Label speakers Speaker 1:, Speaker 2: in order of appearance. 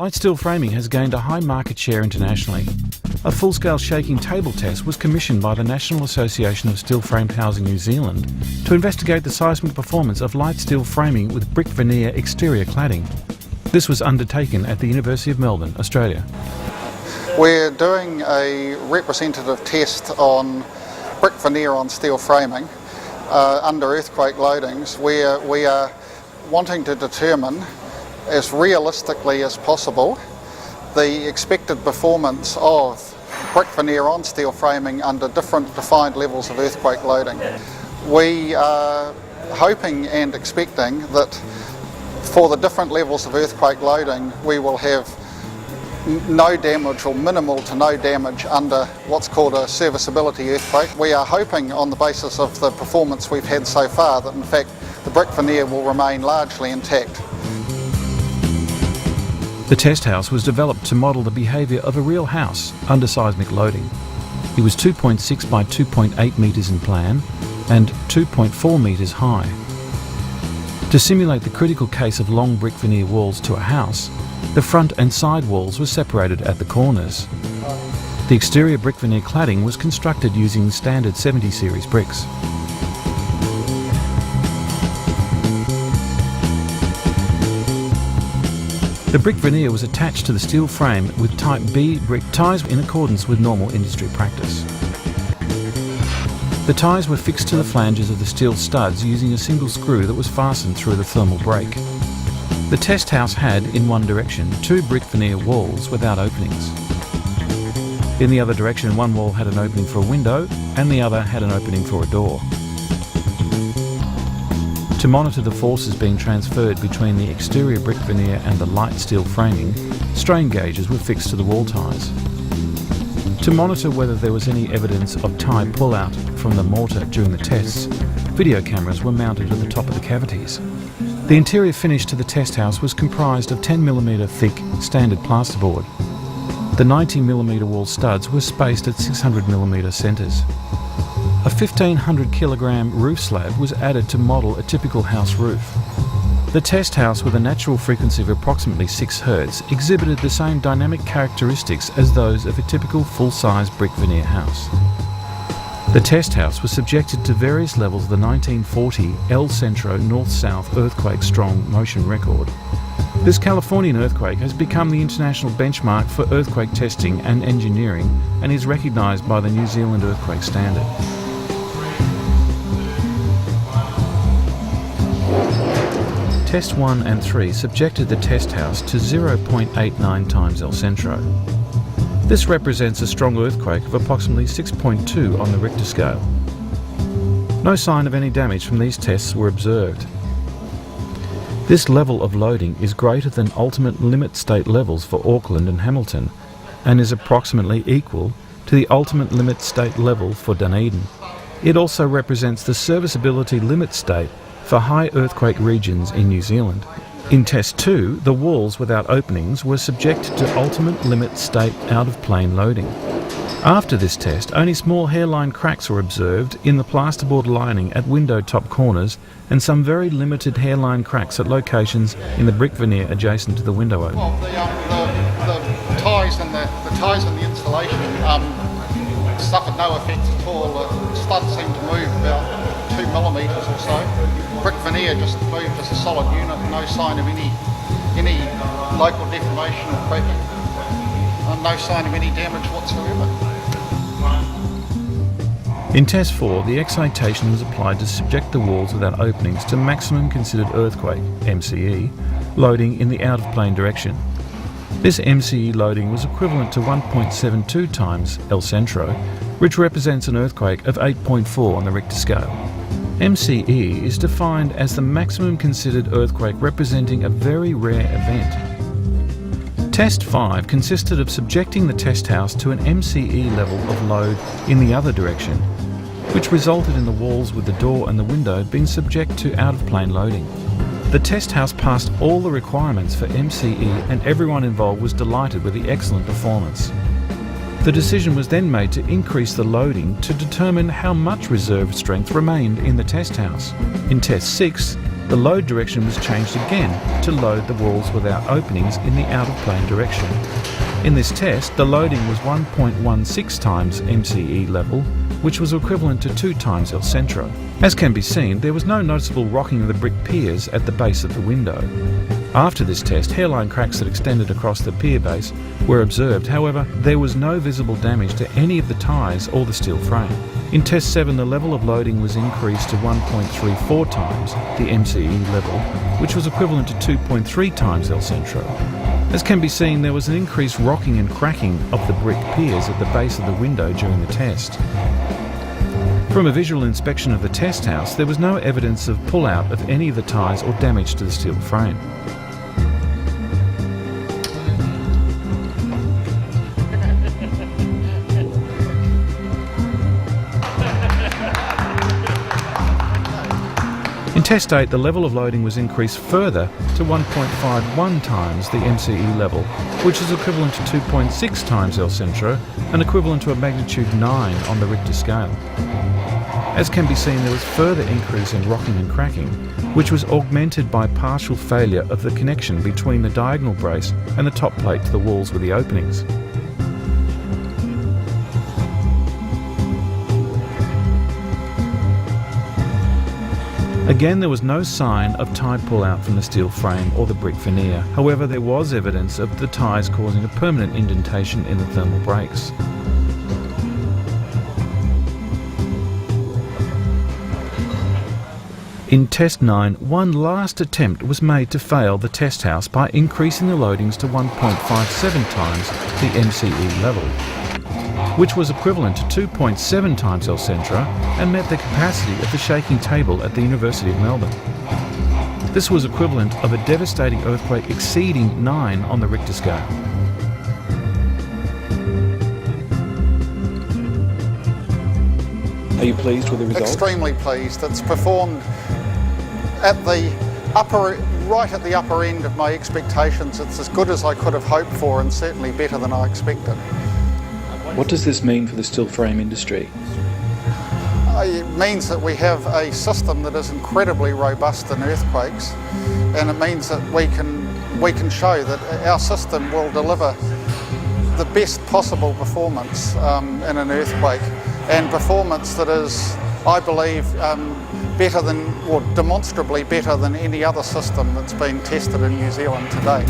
Speaker 1: Light steel framing has gained a high market share internationally. A full-scale shaking table test was commissioned by the National Association of Steel Framed Housing New Zealand to investigate the seismic performance of light steel framing with brick veneer exterior cladding. This was undertaken at the University of Melbourne, Australia.
Speaker 2: We're doing a representative test on brick veneer on steel framing under earthquake loadings, where we are wanting to determine as realistically as possible the expected performance of brick veneer on steel framing under different defined levels of earthquake loading. We are hoping and expecting that for the different levels of earthquake loading we will have no damage or minimal to no damage under what's called a serviceability earthquake. We are hoping on the basis of the performance we've had so far that in fact the brick veneer will remain largely intact.
Speaker 1: The test house was developed to model the behaviour of a real house under seismic loading. It was 2.6 by 2.8 metres in plan and 2.4 metres high. To simulate the critical case of long brick veneer walls to a house, the front and side walls were separated at the corners. The exterior brick veneer cladding was constructed using standard 70 series bricks. The brick veneer was attached to the steel frame with Type B brick ties in accordance with normal industry practice. The ties were fixed to the flanges of the steel studs using a single screw that was fastened through the thermal break. The test house had, in one direction, 2 brick veneer walls without openings. In the other direction, one wall had an opening for a window and the other had an opening for a door. To monitor the forces being transferred between the exterior brick veneer and the light steel framing, strain gauges were fixed to the wall ties. To monitor whether there was any evidence of tie pull-out from the mortar during the tests, video cameras were mounted at the top of the cavities. The interior finish to the test house was comprised of 10mm thick standard plasterboard. The 90mm wall studs were spaced at 600mm centres. A 1,500 kilogram roof slab was added to model a typical house roof. The test house, with a natural frequency of approximately 6 Hz, exhibited the same dynamic characteristics as those of a typical full-size brick veneer house. The test house was subjected to various levels of the 1940 El Centro north-south earthquake strong motion record. This Californian earthquake has become the international benchmark for earthquake testing and engineering and is recognised by the New Zealand Earthquake Standard. Test 1 and 3 subjected the test house to 0.89 times El Centro. This represents a strong earthquake of approximately 6.2 on the Richter scale. No sign of any damage from these tests were observed. This level of loading is greater than ultimate limit state levels for Auckland and Hamilton and is approximately equal to the ultimate limit state level for Dunedin. It also represents the serviceability limit state for high earthquake regions in New Zealand. In Test 2, the walls without openings were subjected to ultimate limit state out-of-plane loading. After this test, only small hairline cracks were observed in the plasterboard lining at window top corners and some very limited hairline cracks at locations in the brick veneer adjacent to the window opening.
Speaker 2: Well, the ties and the insulation suffered no effects at all. The studs seemed to move about 2mm or so. Brick veneer just moved as a solid unit, no sign of any local deformation or cracking, no sign of any damage whatsoever.
Speaker 1: In Test 4, the excitation was applied to subject the walls without openings to maximum considered earthquake, MCE, loading in the out-of-plane direction. This MCE loading was equivalent to 1.72 times El Centro, which represents an earthquake of 8.4 on the Richter scale. MCE is defined as the maximum considered earthquake representing a very rare event. Test 5 consisted of subjecting the test house to an MCE level of load in the other direction, which resulted in the walls with the door and the window being subject to out-of-plane loading. The test house passed all the requirements for MCE and everyone involved was delighted with the excellent performance. The decision was then made to increase the loading to determine how much reserve strength remained in the test house. In Test 6, the load direction was changed again to load the walls without openings in the out-of-plane direction. In this test, the loading was 1.16 times MCE level, which was equivalent to 2 times El Centro. As can be seen, there was no noticeable rocking of the brick piers at the base of the window. After this test, hairline cracks that extended across the pier base were observed. However, there was no visible damage to any of the ties or the steel frame. In Test 7, the level of loading was increased to 1.34 times the MCE level, which was equivalent to 2.3 times El Centro. As can be seen, there was an increased rocking and cracking of the brick piers at the base of the window during the test. From a visual inspection of the test house, there was no evidence of pull-out of any of the ties or damage to the steel frame. In Test 8, the level of loading was increased further to 1.51 times the MCE level, which is equivalent to 2.6 times El Centro and equivalent to a magnitude 9 on the Richter scale. As can be seen, there was further increase in rocking and cracking, which was augmented by partial failure of the connection between the diagonal brace and the top plate to the walls with the openings. Again, there was no sign of tie pull-out from the steel frame or the brick veneer. However, there was evidence of the ties causing a permanent indentation in the thermal brakes. In Test 9, one last attempt was made to fail the test house by increasing the loadings to 1.57 times the MCE level, which was equivalent to 2.7 times El Centro and met the capacity of the shaking table at the University of Melbourne. This was equivalent of a devastating earthquake exceeding 9 on the Richter scale.
Speaker 3: Are you pleased with the results?
Speaker 2: Extremely pleased. It's performed at the right at the upper end of my expectations. It's as good as I could have hoped for and certainly better than I expected.
Speaker 3: What does this mean for the steel frame industry?
Speaker 2: It means that we have a system that is incredibly robust in earthquakes, and it means that we can show that our system will deliver the best possible performance in an earthquake, and performance that is, I believe, better than, or demonstrably better than any other system that's been tested in New Zealand to date.